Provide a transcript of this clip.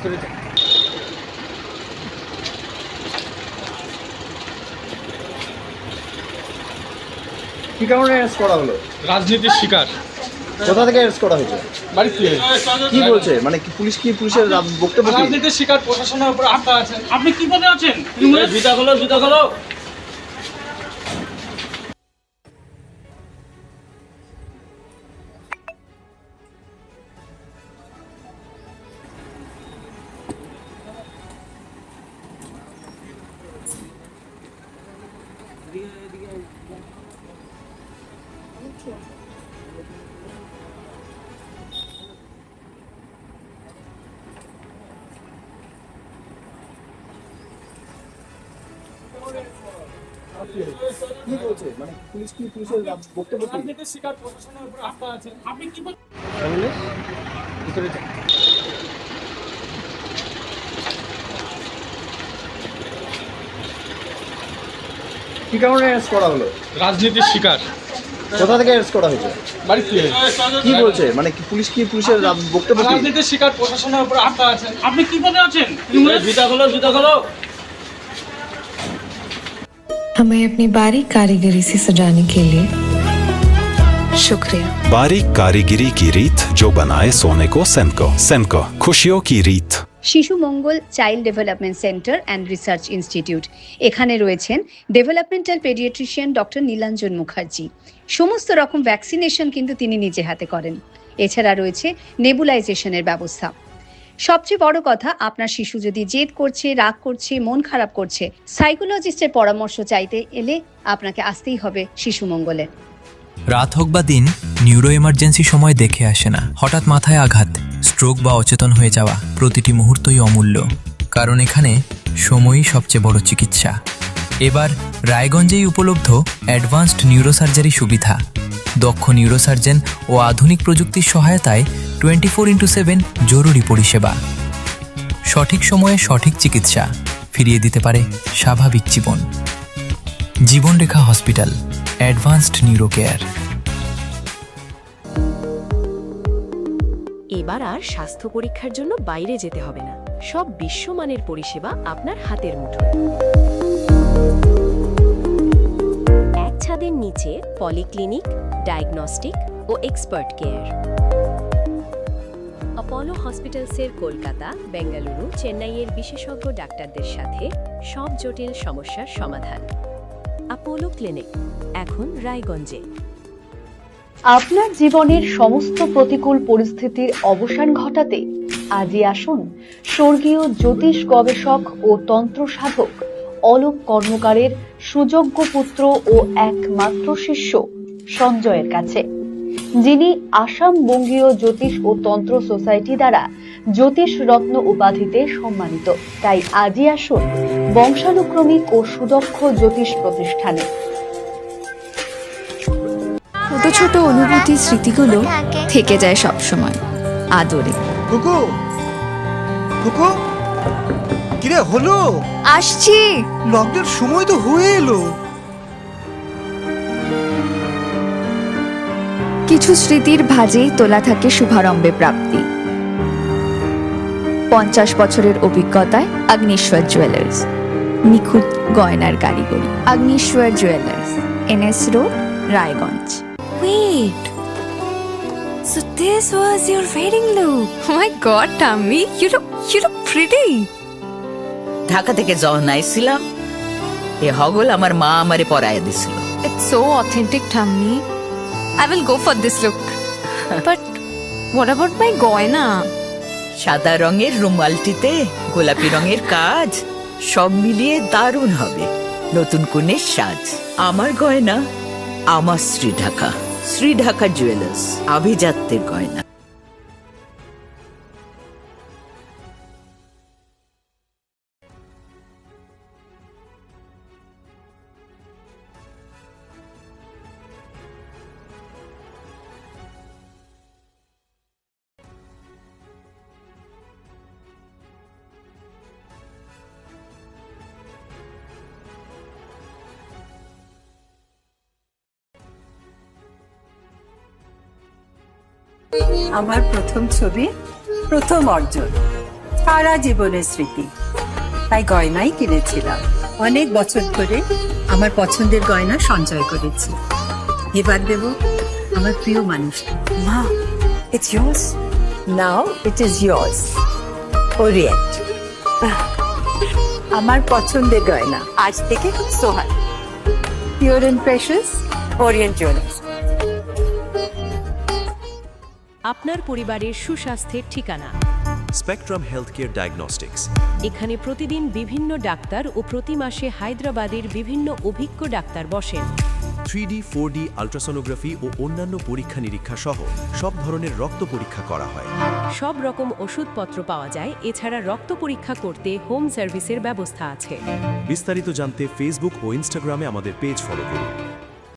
ভিতরে যান। কি কারণে অ্যারেস্ট করা হলো? রাজনীতির শিকার। কোথা থেকে অ্যারেস্ট করা হয়েছে? বাড়ি থেকে। কি বলছে, মানে কি পুলিশের বক্তব্য কি? রাজনীতির শিকার, প্রশাসনের উপর আস্থা আছে। আপনি কি পদে আছেন? জুতা খোলো, জুতা খোলো। কি বলছে, মানে পুলিশের বক্তব্য কি? রাজনীতির শিকার, প্রশাসনের উপর আস্থা আছে। আপনি কি পদে তাহলে ভিতরে যান। কি কারণে অ্যারেস্ট করা হলো? রাজনীতির শিকার। কোথা থেকে অ্যারেস্ট করা হয়েছে? বাড়ি থেকে। কি বলছে, মানে কি পুলিশের বক্তব্য কি? রাজনীতির শিকার, প্রশাসনের উপর আস্থা আছে। আপনি কি পদে আছেন? জুতা খোলো, জুতা খোলো। हमें अपनी बारीक कारीगरी से सजाने के लिए शुक्रिया। बारीक कारीगरी की रीत जो बनाए सोने को सेनको खुशियों की रीत। Shishu Mangal child development centre and research institute, এখানে রয়েছেন developmental paediatrician doctor Nilanjan Mukherjee. সমস্ত রকম ভ্যাকসিনেশন কিন্তু তিনি নিজে হাতে করেন। এছাড়া রয়েছে নেবুলাইজেশনের ব্যবস্থা। সবচেয়ে বড় কথা, আপনার শিশু যদি জেদ করছে, রাগ করছে, মন খারাপ করছে, সাইকোলজিস্টের পরামর্শ চাইতে এলে আপনাকে আসতেই হবে শিশু মঙ্গলে। রাত হোক বা দিন, নিউরো এমার্জেন্সি সময় দেখে আসে না। হঠাৎ মাথায় আঘাত, স্ট্রোক বা অচেতন হয়ে যাওয়া, প্রতিটি মুহূর্তই অমূল্য। কারণ এখানে সময়ই সবচেয়ে বড় চিকিৎসা। এবার রায়গঞ্জেই উপলব্ধ অ্যাডভান্সড নিউরোসার্জারি সুবিধা। দক্ষ নিউরোসার্জন ও আধুনিক প্রযুক্তির সহায়তায় 24x7 জরুরি পরিষেবা। সঠিক সময়ে সঠিক চিকিৎসা ফিরিয়ে দিতে পারে স্বাভাবিক জীবন। জীবনরেখা হসপিটাল, অ্যাডভান্সড নিউরো কেয়ার। এবার আর স্বাস্থ্য পরীক্ষার জন্য বাইরে যেতে হবে না। সব বিশ্বমানের পরিষেবা আপনার হাতের মুঠোয়। এক ছাদের নিচে পলিক্লিনিক, ডায়াগনস্টিক ও এক্সপার্ট কেয়ার। অপোলো হসপিটালসের কলকাতা, বেঙ্গালুরু, চেন্নাইয়ের বিশেষজ্ঞ ডাক্তারদের সাথে সব জটিল সমস্যার সমাধান। অপোলো ক্লিনিক এখন রায়গঞ্জে। আপনার জীবনের সমস্ত প্রতিকূল পরিস্থিতির অবসান ঘটাতে আজই আসুন স্বর্গীয় জ্যোতিষ গবেষক ও তন্ত্র সাধক অলোক কর্মকারের সুযোগ্য পুত্র ও একমাত্র শিষ্য সঞ্জয়ের কাছে, যিনি আসাম বঙ্গীয় জ্যোতিষ ও তন্ত্র সোসাইটি দ্বারা জ্যোতিষ রত্ন উপাধিতে সম্মানিত। তাই আজই আসুন বংশানুক্রমিক ও সুদক্ষ জ্যোতিষ প্রতিষ্ঠানে। ছোট ছোট অনুভূতি, স্মৃতিগুলো থেকে যায় সব সময় আদরে। কুকু কুকু, কিরে হলো? আসছি। লকডাউন সময় তো হয়ে এলো। কিছু স্মৃতির ভাজেই তোলা থাকে শুভারম্ভে প্রাপ্তি। 50 বছরের অভিজ্ঞতায় অগ্নিশ্বর জুয়েলার্স, নিখুঁত গয়নার কারিগরি। Agnishwar jewellers, NS road, Raiganj. Wait, so this was your wedding look? Oh my God, Tammy, you look pretty. Dhaka থেকে যখন আইছিলাম, এ হগল আমার মা আমারে পরায় দিছিল। It's so authentic, Tammy. I will go for this look. But what about my goina? সাদা রঙের রুমালটিতে গোলাপি রঙের কাজ, সব মিলিয়ে দারুণ হবে নতুন কনের সাজ। আমার গয়না আমার শ্রী ঢাকা জুয়েলার্স, আভিজাত্যের গয়না। আমার প্রথম ছবি, প্রথম অর্জন। সারা জীবনের স্মৃতি, তাই গয়নাই কিনেছিলাম। অনেক বছর ধরে আমার পছন্দের গয়না সঞ্চয় করেছি, এবার দেব আমার প্রিয় মানুষ। মা, it's yours. Now it is yours. Orient. আমার পছন্দের গয়না আজ থেকে সোহান। Pure and precious, Orient Jewelers. আপনার পরিবারের সুস্বাস্থ্যের ঠিকানা। Spectrum healthcare diagnostics. এখানে প্রতিদিন বিভিন্ন ডাক্তার ও প্রতি মাসে হায়দ্রাবাদের বিভিন্ন অভিজ্ঞ ডাক্তার বসেন। 3D, 4D আল্ট্রাসোনোগ্রাফি ও অন্যান্য পরীক্ষা নিরীক্ষা সহ সব ধরনের রক্ত পরীক্ষা করা হয়। সব রকম ওষুধপত্র পাওয়া যায়। এছাড়া রক্ত পরীক্ষা করতে হোম সার্ভিসের ব্যবস্থা আছে। বিস্তারিত জানতে ফেসবুক ও ইনস্টাগ্রামে আমাদের পেজ ফলো করুন।